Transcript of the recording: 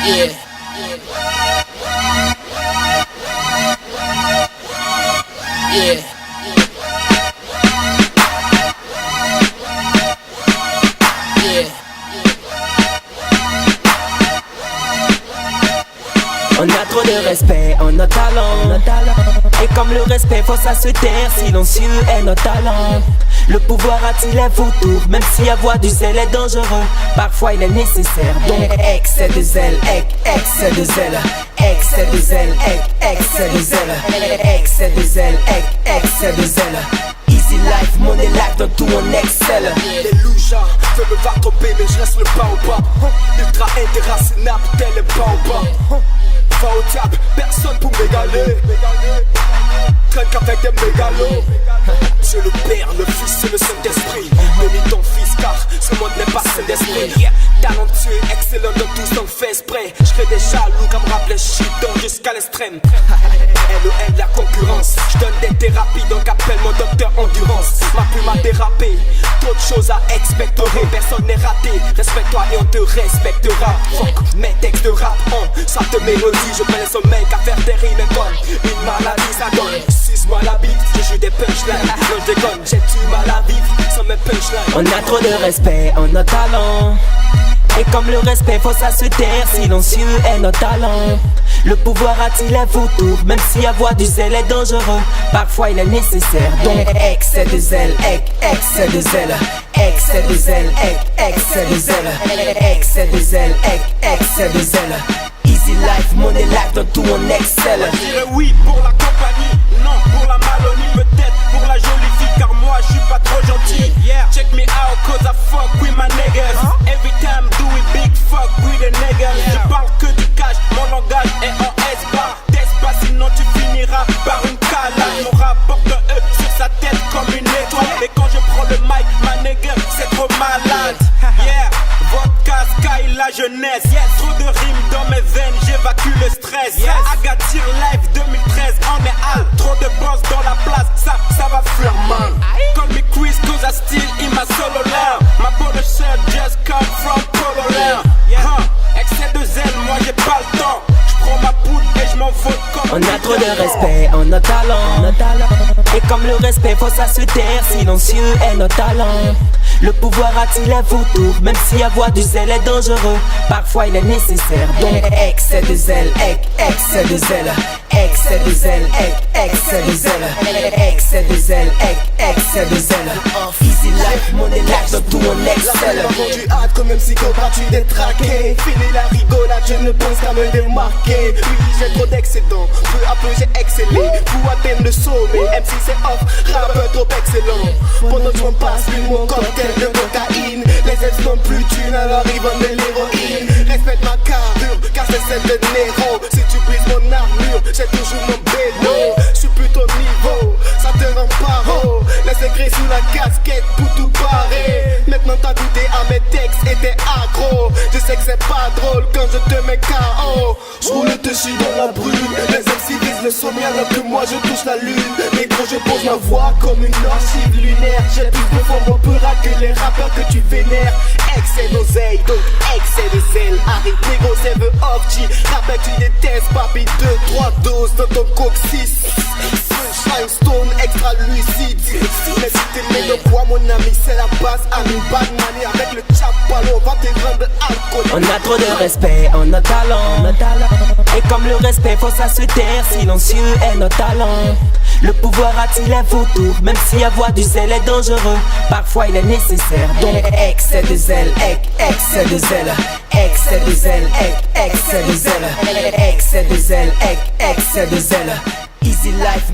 Yeah. Yeah. Yeah. On a trop de respect en nos talents. Et comme le respect, faut ça se taire. Silencieux est notre talent. Le pouvoir attire les vautours, même si avoir du zèle est dangereux. Parfois il est nécessaire, donc excès de zèle, excès de zèle, excès de zèle, excès de zèle, excès de zèle, excès de zèle. Easy life, money life, dans tout on excelle. Les loujas veulent me voir tomber, mais je reste le pas au bas. Ultra interracinaire, tel le pas au bas. Va au diable, personne pour m'égaler. Traîne qu'avec des mégalos. Dieu le Père, le Fils et le Saint-Esprit. Bénis ton fils car ce monde n'est pas sain d'esprit. Talentueux, excellent dans tout ce qu'on fait exprès. Je crée des jaloux comme rappeler shit jusqu'à l'extrême. LOL la concurrence. Je donne des thérapies donc appelle mon docteur endurance. Ma plume a dérapé, trop de choses à expectorer. Personne n'est raté, respecte-toi et on te respectera. Fuck mes textes de rap, ça te mélodie. Je mets le sommeil qu'à faire des rimes comme une maladie ça donne. 6 mois la bite, je joue des punchlines. Non je déconne, j'ai du mal à vivre sans mes punchlines. On a trop de respect en nos talents. Et comme le respect, faut ça se taire. Silencieux est notre talent. Le pouvoir attire les vautours, même si avoir du zèle est dangereux. Parfois il est nécessaire, donc excès de zèle, excès de zèle, excès de zèle, excès de zèle, excès de zèle, excès de zèle. Easy life, money life, dans tout on excelle. Je dirais oui pour la compagnie, non pour la malonie. Peut-être pour la jolie fille car moi je suis pas trop gentil. Check me out cause I fuck with my niggas. Every time do we big fuck with the niggas. Je parle que du cash, mon langage est en S-bar. Teste pas sinon tu finiras par une calage. Mon rapport de E sur sa tête comme une étoile. Et quand je prends le mic, ma nigga c'est trop malade. Yeah, vodka, sky, la jeunesse. Trop de rimes dans mes veines, j'évacue le stress. Agatir Live 2013, on est à trop de boss dans la place, ça va fuir man. Call me Chris cause I still in my solo lane. My brother shirt just come from Polo Land. Excès de zèle, moi j'ai pas le temps. J'prends ma poudre et j'm'envole comme on a trop de respect en nos talents. Et comme le respect, faut ça se taire. Silencieux est notre talent. Le pouvoir attire les vautours, même si avoir du zèle est dangereux. Parfois il est nécessaire, donc excès de zèle, excès de zèle, excès de zèle, excès de zèle, excès de zèle, excès de zèle. Easy life, money life, dans tout on excelle. Vendu hâte comme un psychopathe, tu détraqué. Fini la rigolade, je ne pense qu'à me démarquer. Oui, j'ai trop d'excédents, peu à peu j'ai excellé. Pour atteindre le sommet, MC c'est off, rappeur trop excellent. Pendant que je m'en passe, lui mon cocktail de cocaïne. Les ex n'ont plus d'une, alors ils vendent de l'héroïne. Respecte ma carrure, car c'est celle de Nero. Si tu brises mon armure, j'ai toujours mon bédo. J'suis plutôt niveau, ça te rend paro. Laisse écrit sous la casquette pour tout barrer. Maintenant t'as goûté à mes textes et t'es accro. Je sais que c'est pas drôle quand je te mets KO. J'roule le dessus dans la brume. Les MC visent le sommet alors que moi je touche la lune. Mais gros je pose ma voix comme une archive lunaire. J'ai plus de forme opéra que les rappeurs que tu vénères. Excès d'oseille, donc excès de zèle. Arrive négro, c'est the off-G. Rappeur que tu détestes, papi 2-3 doses dans ton coke 6. Sunshine Stone, extra lucide. Mais si t'es né de quoi mon ami, c'est la base à une bad money. Avec le chapalo, va te rendre alcoolique. On a trop de respect en nos talents. Et comme le respect, faut ça se taire. Silencieux est notre talent. Le pouvoir attire les vautours, même si avoir du zèle est dangereux. Parfois il est nécessaire, donc excès de zèle, excès de zèle, excès de zèle, excès de zèle, excès de zèle, excès de zèle. Easy life.